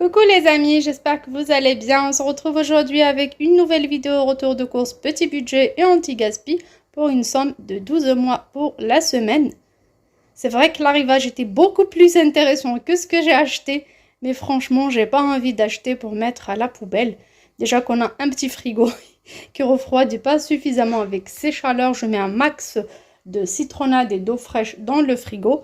Coucou les amis, j'espère que vous allez bien. On se retrouve aujourd'hui avec une nouvelle vidéo retour de course petit budget et anti-gaspi pour une somme de 12 mois pour la semaine. C'est vrai que l'arrivage était beaucoup plus intéressant que ce que j'ai acheté, mais franchement, j'ai pas envie d'acheter pour mettre à la poubelle. Déjà qu'on a un petit frigo qui refroidit pas suffisamment avec ces chaleurs, je mets un max de citronnade et d'eau fraîche dans le frigo.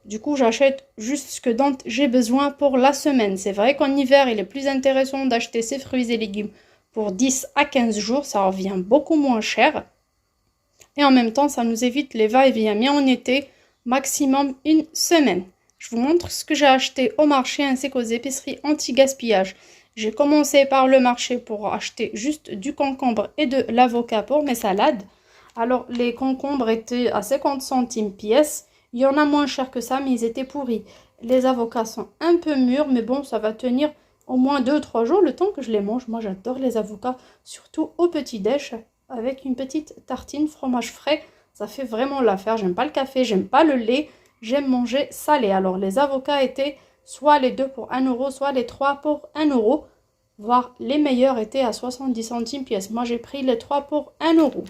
Du coup, j'achète juste ce dont j'ai besoin pour la semaine. C'est vrai qu'en hiver, il est plus intéressant d'acheter ces fruits et légumes pour 10 à 15 jours. Ça revient beaucoup moins cher. Et en même temps, ça nous évite les va-et-vient. Mais en été, maximum une semaine. Je vous montre ce que j'ai acheté au marché ainsi qu'aux épiceries anti-gaspillage. J'ai commencé par le marché pour acheter juste du concombre et de l'avocat pour mes salades. Alors, les concombres étaient à 50 centimes pièce. Il y en a moins cher que ça, mais ils étaient pourris. Les avocats sont un peu mûrs, mais bon, ça va tenir au moins 2-3 jours, le temps que je les mange. Moi, j'adore les avocats, surtout au petit-déj, avec une petite tartine fromage frais. Ça fait vraiment l'affaire. J'aime pas le café, j'aime pas le lait, j'aime manger salé. Alors, les avocats étaient soit les 2 pour 1 euro, soit les 3 pour 1 euro. Voire les meilleurs étaient à 70 centimes pièce. Moi, j'ai pris les 3 pour 1 euro.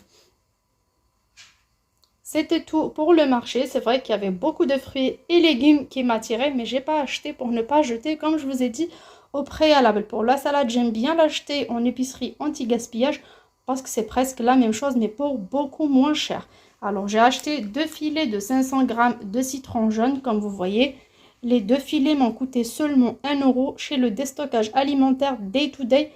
C'était tout pour le marché. C'est vrai qu'il y avait beaucoup de fruits et légumes qui m'attiraient, mais j'ai pas acheté pour ne pas jeter, comme je vous ai dit au préalable. Pour la salade, j'aime bien l'acheter en épicerie anti-gaspillage parce que c'est presque la même chose, mais pour beaucoup moins cher. Alors, j'ai acheté 2 filets de 500 g de citron jaune, comme vous voyez. Les 2 filets m'ont coûté seulement 1 euro chez le déstockage alimentaire Day to Day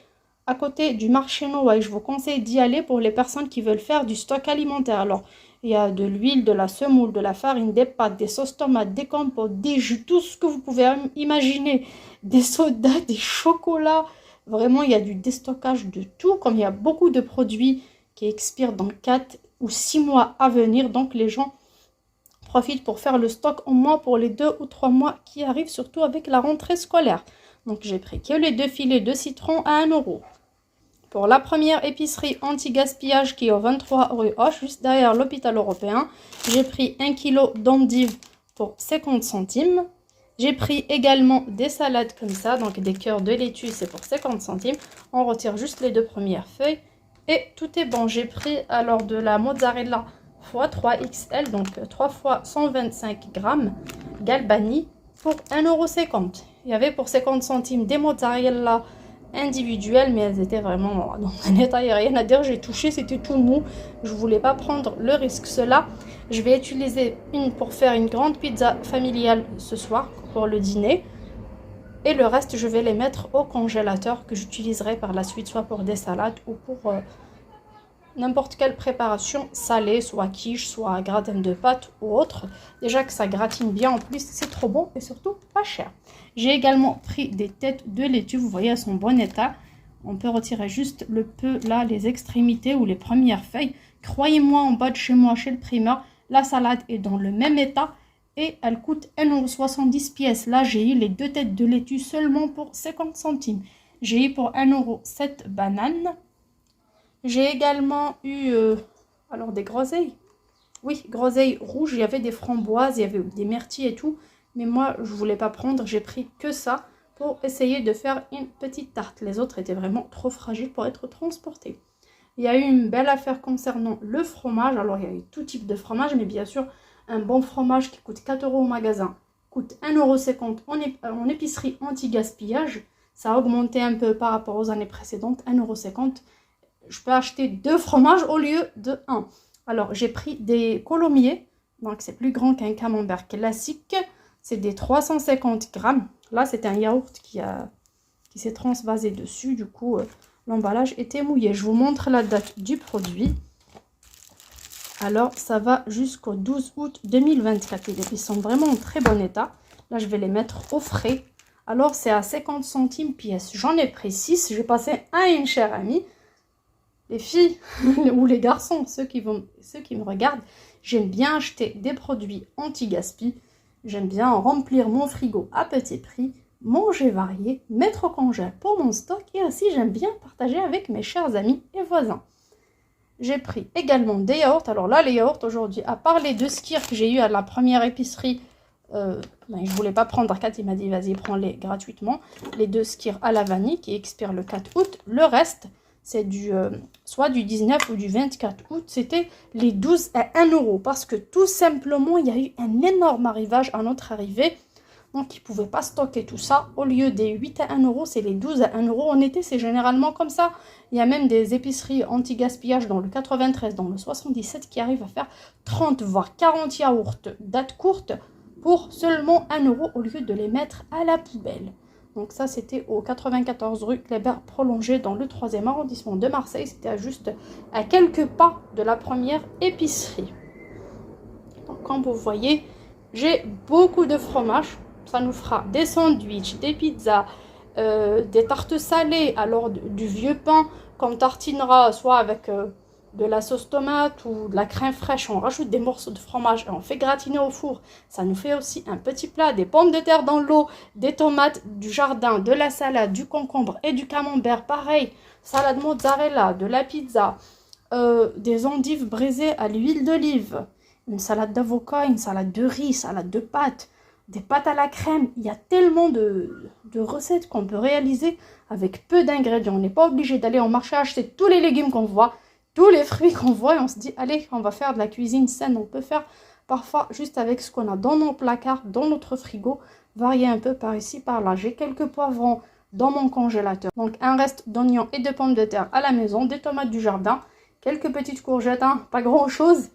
à côté du marché Noailles. Je vous conseille d'y aller pour les personnes qui veulent faire du stock alimentaire. Alors, il y a de l'huile, de la semoule, de la farine, des pâtes, des sauces tomates, des compotes, des jus, tout ce que vous pouvez imaginer. Des sodas, des chocolats. Vraiment, il y a du déstockage de tout. Comme il y a beaucoup de produits qui expirent dans 4 ou 6 mois à venir. Donc, les gens profitent pour faire le stock au moins pour les 2 ou 3 mois qui arrivent, surtout avec la rentrée scolaire. Donc, j'ai pris que les 2 filets de citron à 1 euro. Pour la première épicerie anti-gaspillage qui est au 23 rue Hoche, juste derrière l'hôpital européen, j'ai pris 1 kg d'endives pour 50 centimes. J'ai pris également des salades comme ça, donc des cœurs de laitue, c'est pour 50 centimes. On retire juste les 2 premières feuilles et tout est bon. J'ai pris alors de la mozzarella x3 XL, donc 3 fois 125 grammes, Galbani pour 1,50 €. Il y avait pour 50 centimes des mozzarella individuelles, mais elles étaient vraiment dans un état, il n'y a rien à dire. J'ai touché, c'était tout mou, je voulais pas prendre le risque. Cela, je vais utiliser une pour faire une grande pizza familiale ce soir pour le dîner, et le reste je vais les mettre au congélateur, que j'utiliserai par la suite soit pour des salades ou pour n'importe quelle préparation salée, soit quiche, soit gratin de pâtes ou autre. Déjà que ça gratine bien, en plus c'est trop bon et surtout pas cher. J'ai également pris des têtes de laitue, vous voyez elles sont en bon état. On peut retirer juste le peu là, les extrémités ou les premières feuilles. Croyez-moi, en bas de chez moi, chez le primeur, la salade est dans le même état et elle coûte 1,70 € pièce. Là j'ai eu les 2 têtes de laitue seulement pour 50 centimes. J'ai eu pour 1 € 7 bananes. J'ai également eu alors des groseilles. Oui, groseilles rouges, il y avait des framboises, il y avait des myrtilles et tout. Mais moi, je voulais pas prendre, j'ai pris que ça pour essayer de faire une petite tarte. Les autres étaient vraiment trop fragiles pour être transportées. Il y a eu une belle affaire concernant le fromage. Alors, il y a eu tout type de fromage, mais bien sûr, un bon fromage qui coûte 4 € au magasin coûte 1,50 € en épicerie anti-gaspillage. Ça a augmenté un peu par rapport aux années précédentes, 1,50 €. Je peux acheter 2 fromages au lieu de 1. Alors, j'ai pris des colomiers. Donc, c'est plus grand qu'un camembert classique. C'est des 350 grammes. Là, c'était un yaourt qui s'est transvasé dessus. Du coup, l'emballage était mouillé. Je vous montre la date du produit. Alors, ça va jusqu'au 12 août 2024. Ils sont vraiment en très bon état. Là, je vais les mettre au frais. Alors, c'est à 50 centimes pièce. J'en ai pris 6. J'ai passé à une chère amie. Les filles ou les garçons, ceux qui me regardent, j'aime bien acheter des produits anti-gaspi. J'aime bien remplir mon frigo à petit prix, manger varié, mettre au congèle pour mon stock et ainsi j'aime bien partager avec mes chers amis et voisins. J'ai pris également des yaourts. Alors là, les yaourts aujourd'hui, à part les 2 skyrs que j'ai eu à la première épicerie Je voulais pas prendre 4, il m'a dit vas-y prends-les gratuitement. Les 2 Skyr à la vanille qui expirent le 4 août. Le reste, c'est soit du 19 ou du 24 août. C'était les 12 à 1 euro. Parce que tout simplement, il y a eu un énorme arrivage à notre arrivée. Donc, ils ne pouvaient pas stocker tout ça. Au lieu des 8 à 1 euro, c'est les 12 à 1 euro. En été, c'est généralement comme ça. Il y a même des épiceries anti-gaspillage dans le 93, dans le 77 qui arrivent à faire 30 voire 40 yaourts date courte pour seulement 1 euro au lieu de les mettre à la poubelle. Donc ça, c'était au 94 rue Kléber prolongé dans le 3e arrondissement de Marseille. C'était juste à quelques pas de la première épicerie. Donc comme vous voyez, j'ai beaucoup de fromage. Ça nous fera des sandwichs, des pizzas, des tartes salées, alors du vieux pain qu'on tartinera soit avec de la sauce tomate ou de la crème fraîche. On rajoute des morceaux de fromage et on fait gratiner au four. Ça nous fait aussi un petit plat, des pommes de terre dans l'eau, des tomates du jardin, de la salade, du concombre et du camembert. Pareil, salade mozzarella, de la pizza, des endives braisées à l'huile d'olive, une salade d'avocat, une salade de riz, salade de pâtes, des pâtes à la crème. Il y a tellement de recettes qu'on peut réaliser avec peu d'ingrédients. On n'est pas obligé d'aller en marché acheter tous les légumes qu'on voit, tous les fruits qu'on voit et on se dit allez, on va faire de la cuisine saine. On peut faire parfois juste avec ce qu'on a dans nos placards, dans notre frigo, varier un peu par ici, par là. J'ai quelques poivrons dans mon congélateur. Donc un reste d'oignons et de pommes de terre à la maison, des tomates du jardin, quelques petites courgettes, pas grand chose.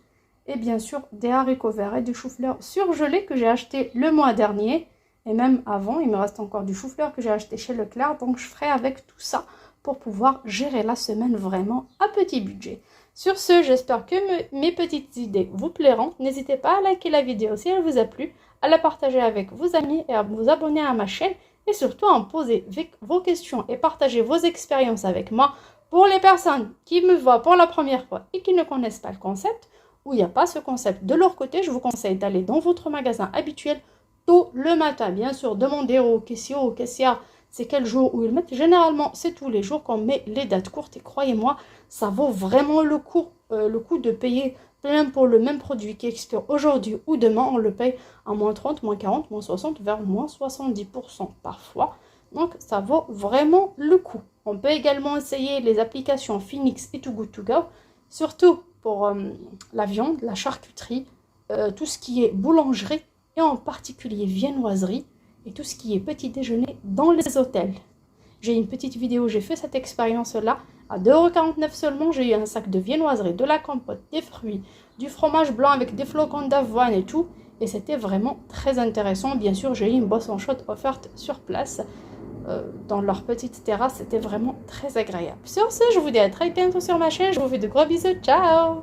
Et bien sûr, des haricots verts et du chou-fleur surgelé que j'ai acheté le mois dernier. Et même avant, il me reste encore du chou-fleur que j'ai acheté chez Leclerc. Donc, je ferai avec tout ça pour pouvoir gérer la semaine vraiment à petit budget. Sur ce, j'espère que mes petites idées vous plairont. N'hésitez pas à liker la vidéo si elle vous a plu, à la partager avec vos amis et à vous abonner à ma chaîne. Et surtout, à me poser vos questions et partager vos expériences avec moi. Pour les personnes qui me voient pour la première fois et qui ne connaissent pas le concept, où il n'y a pas ce concept de leur côté, je vous conseille d'aller dans votre magasin habituel tôt le matin. Bien sûr, demandez au caissier ou au caissière c'est quel jour où ils mettent. Généralement, c'est tous les jours qu'on met les dates courtes. Et croyez-moi, ça vaut vraiment le coup de payer plein pour le même produit qui expire aujourd'hui ou demain. On le paye à moins 30, moins 40, moins 60, vers moins 70% parfois. Donc, ça vaut vraiment le coup. On peut également essayer les applications Phoenix et Too Good To Go. Surtout pour la viande, la charcuterie, tout ce qui est boulangerie et en particulier viennoiserie et tout ce qui est petit déjeuner dans les hôtels. J'ai une petite vidéo, j'ai fait cette expérience-là à 2,49 € seulement. J'ai eu un sac de viennoiserie, de la compote, des fruits, du fromage blanc avec des flocons d'avoine et tout. Et c'était vraiment très intéressant. Bien sûr, j'ai eu une boisson chaude offerte sur place dans leur petite terrasse. C'était vraiment très agréable. Sur ce, je vous dis à très bientôt sur ma chaîne. Je vous fais de gros bisous. Ciao!